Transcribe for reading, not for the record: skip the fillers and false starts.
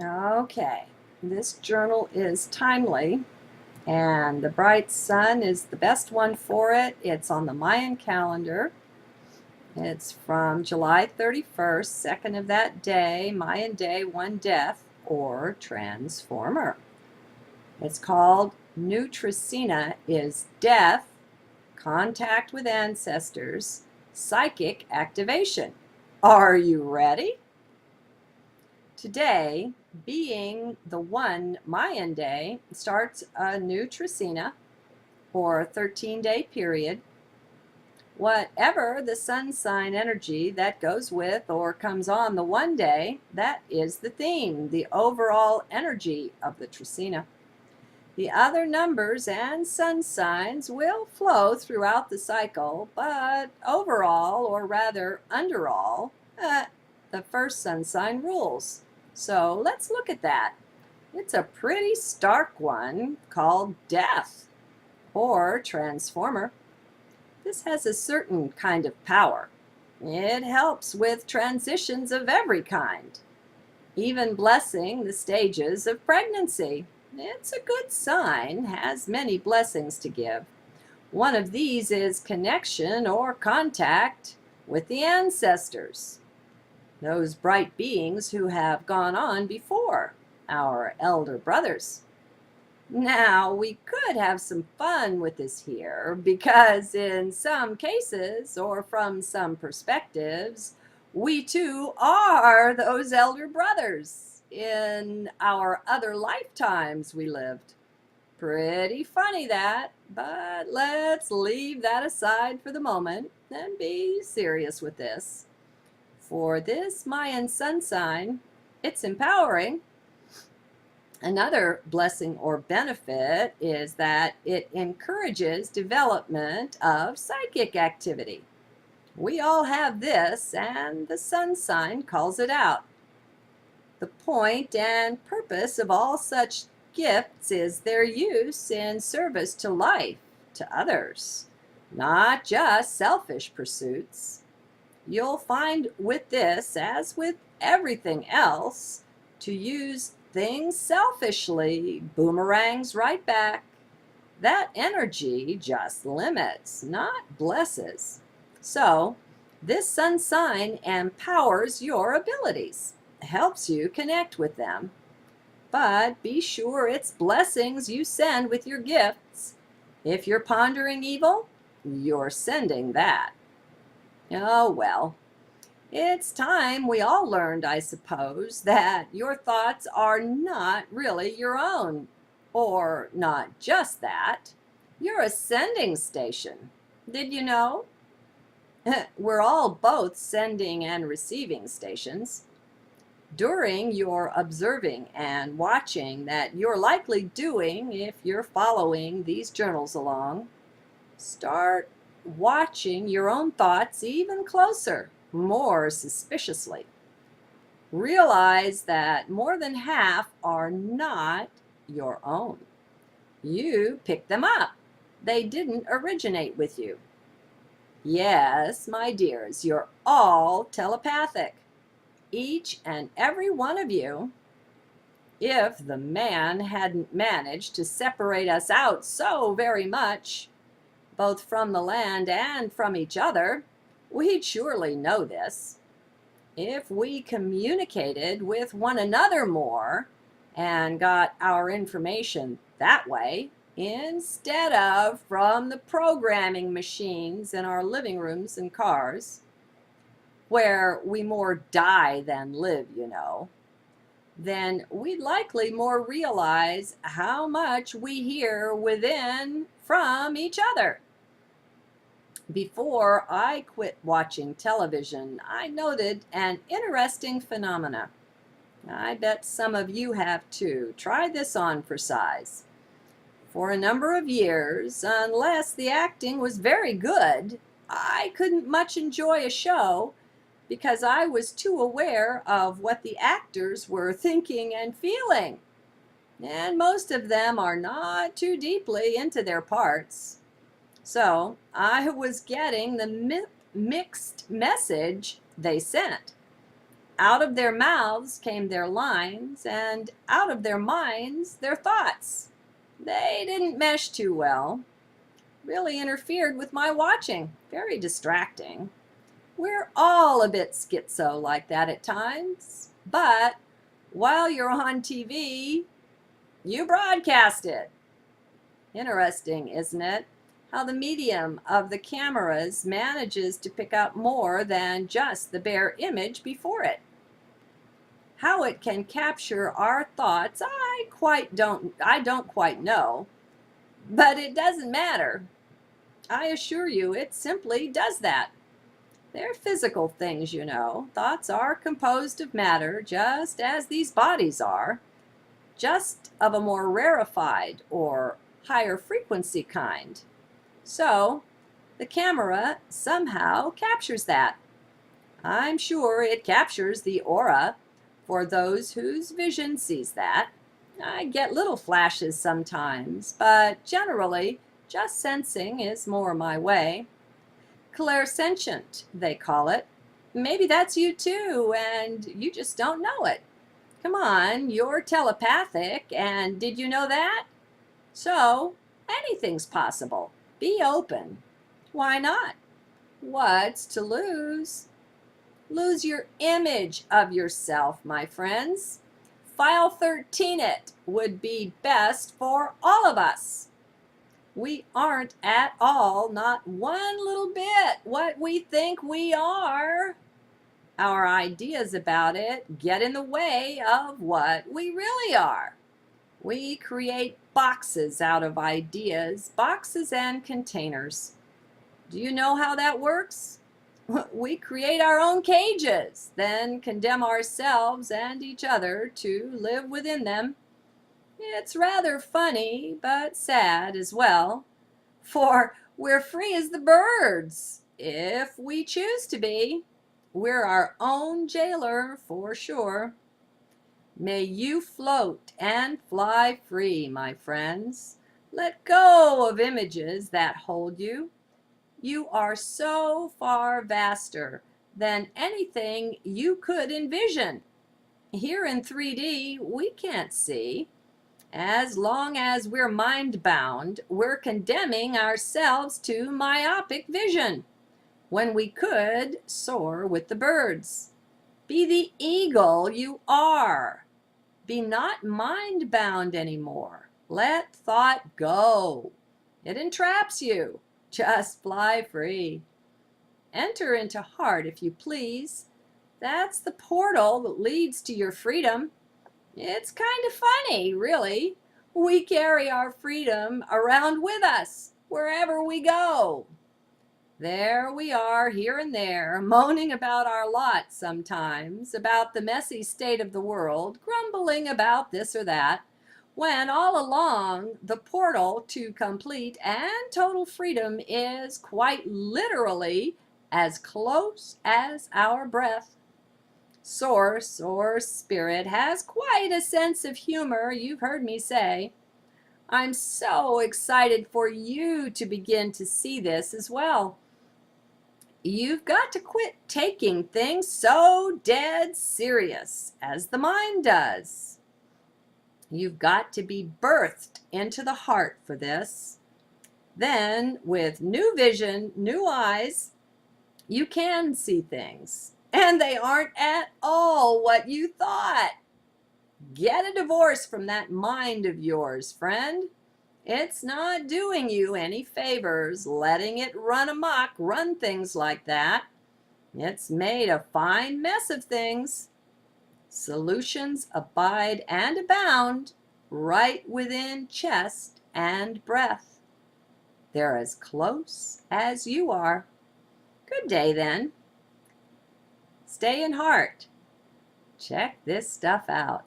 Okay, this journal is timely, and the bright sun is the best one for it. It's on the Mayan calendar. It's from July 31st, second of that day, Mayan day, one death, or transformer. It's called New Trecena is death, contact with ancestors, psychic activation. Are you ready? Today, being the one Mayan day, starts a new Trecena, or 13-day period. Whatever the sun sign energy that goes with or comes on the one day, that is the theme, the overall energy of the Trecena. The other numbers and sun signs will flow throughout the cycle, but overall, or rather underall, the first sun sign rules. So let's look at that. It's a pretty stark one called death or transformer. This has a certain kind of power. It helps with transitions of every kind, even blessing the stages of pregnancy. It's a good sign, has many blessings to give. One of these is connection or contact with the ancestors, those bright beings who have gone on before, our elder brothers. Now, we could have some fun with this here because in some cases, or from some perspectives, we too are those elder brothers in our other lifetimes we lived. Pretty funny that, but let's leave that aside for the moment and be serious with this. For this Mayan sun sign, it's empowering. Another blessing or benefit is that it encourages development of psychic activity. We all have this, and the sun sign calls it out. The point and purpose of all such gifts is their use in service to life, to others, not just selfish pursuits. You'll find with this, as with everything else, to use things selfishly boomerangs right back. That energy just limits, not blesses. So, this sun sign empowers your abilities, helps you connect with them. But be sure it's blessings you send with your gifts. If you're pondering evil, you're sending that. Oh well. It's time we all learned, I suppose, that your thoughts are not really your own. Or not just that. You're a sending station. Did you know? We're all both sending and receiving stations. During your observing and watching that you're likely doing if you're following these journals along, start watching your own thoughts even closer, more suspiciously. Realize that more than half are not your own. You picked them up. They didn't originate with you. Yes, my dears, you're all telepathic. Each and every one of you. If the man hadn't managed to separate us out so very much, both from the land and from each other, we'd surely know this. If we communicated with one another more and got our information that way, instead of from the programming machines in our living rooms and cars, where we more die than live, then we'd likely more realize how much we hear within from each other. Before I quit watching television, I noted an interesting phenomena. I bet some of you have too. Try this on for size. For a number of years, unless the acting was very good, I couldn't much enjoy a show because I was too aware of what the actors were thinking and feeling. And most of them are not too deeply into their parts. So I was getting the mixed message they sent. Out of their mouths came their lines, and out of their minds their thoughts. They didn't mesh too well. Really interfered with my watching. Very distracting. We're all a bit schizo like that at times, but while you're on TV, you broadcast it. Interesting, isn't it? How the medium of the cameras manages to pick up more than just the bare image before it. How it can capture our thoughts, I don't quite know, but it doesn't matter. I assure you, it simply does that. They're physical things, you know. Thoughts are composed of matter, just as these bodies are, just of a more rarefied or higher frequency kind. So, the camera somehow captures that. I'm sure it captures the aura for those whose vision sees that. I get little flashes sometimes, but generally, just sensing is more my way. Clairsentient, they call it. Maybe that's you too, and you just don't know it. Come on, you're telepathic, and did you know that? So, anything's possible. Be open. Why not? What's to lose? Lose your image of yourself, my friends. File 13 it would be best for all of us. We aren't at all, not one little bit, what we think we are. Our ideas about it get in the way of what we really are. We create boxes out of ideas, boxes and containers. Do you know how that works? We create our own cages, then condemn ourselves and each other to live within them. It's rather funny, but sad as well, for we're free as the birds, if we choose to be. We're our own jailer, for sure. May you float and fly free, my friends. Let go of images that hold you. You are so far vaster than anything you could envision. Here in 3D, we can't see. As long as we're mind-bound, we're condemning ourselves to myopic vision, when we could soar with the birds. Be the eagle you are. Be not mind-bound anymore. Let thought go. It entraps you. Just fly free. Enter into heart if you please. That's the portal that leads to your freedom. It's kind of funny, really. We carry our freedom around with us wherever we go. There we are, here and there, moaning about our lot sometimes, about the messy state of the world, grumbling about this or that, when all along the portal to complete and total freedom is quite literally as close as our breath. Source or spirit has quite a sense of humor, you've heard me say. I'm so excited for you to begin to see this as well. You've got to quit taking things so dead serious, as the mind does. You've got to be birthed into the heart for this. Then, with new vision, new eyes, you can see things. And they aren't at all what you thought. Get a divorce from that mind of yours, friend. It's not doing you any favors letting it run amok, run things like that. It's made a fine mess of things. Solutions abide and abound right within chest and breath. They're as close as you are. Good day, then. Stay in heart. Check this stuff out.